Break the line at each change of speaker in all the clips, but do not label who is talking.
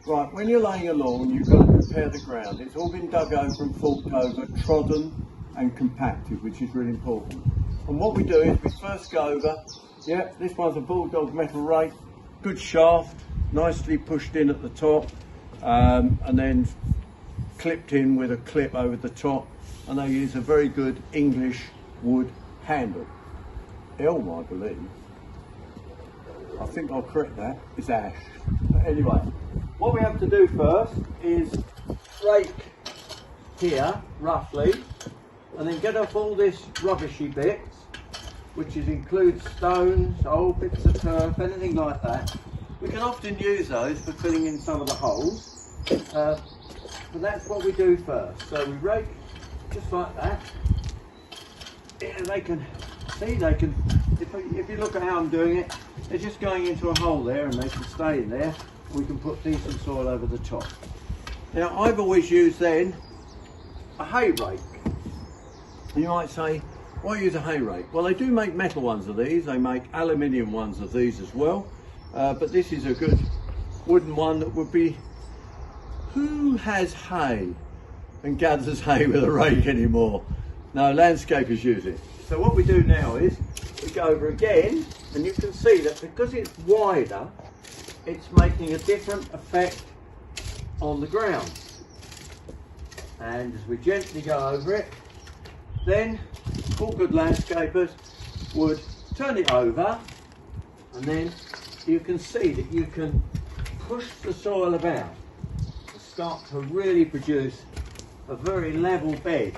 Right, when you're laying a lawn, you've got to prepare the ground. It's all been dug over and forked over, trodden and compacted, which is really important. And what we do is we first go over, yeah, this one's a Bulldog metal rake, good shaft, nicely pushed in at the top, and then clipped in with a clip over the top, and they use a very good English wood handle. Elm, I believe. I think I'll correct that, it's ash. But anyway, what we have to do first is rake here, roughly, and then get off all this rubbishy bits, which includes stones, old bits of turf, anything like that. We can often use those for filling in some of the holes, but that's what we do first. So we rake just like that. Yeah, they can, see, they can, if you look at how I'm doing it, they're just going into a hole there and they can stay in there. We can put decent soil over the top. Now, I've always used then a hay rake. You might say, why use a hay rake? Well, they do make metal ones of these. They make aluminium ones of these as well. But this is a good wooden one that would be, who has hay and gathers hay with a rake anymore? No, landscapers use it. So what we do now is we go over again, and you can see that because it's wider, it's making a different effect on the ground. And as we gently go over it, then all good landscapers would turn it over, and then you can see that you can push the soil about to start to really produce a very level bed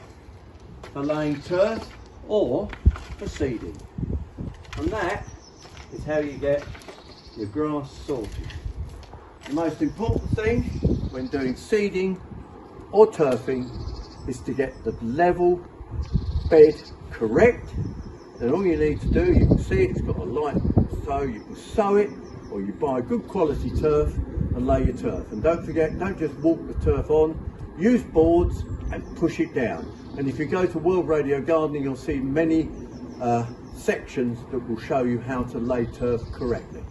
for laying turf or for seeding. And that is how you get your grass sorted. The most important thing when doing seeding or turfing is to get the level bed correct. Then all you need to do, you can see it's got a light sow, you can sow it, or you buy good quality turf and lay your turf. And don't forget, don't just walk the turf on, use boards and push it down. And if you go to World Radio Gardening, you'll see many sections that will show you how to lay turf correctly.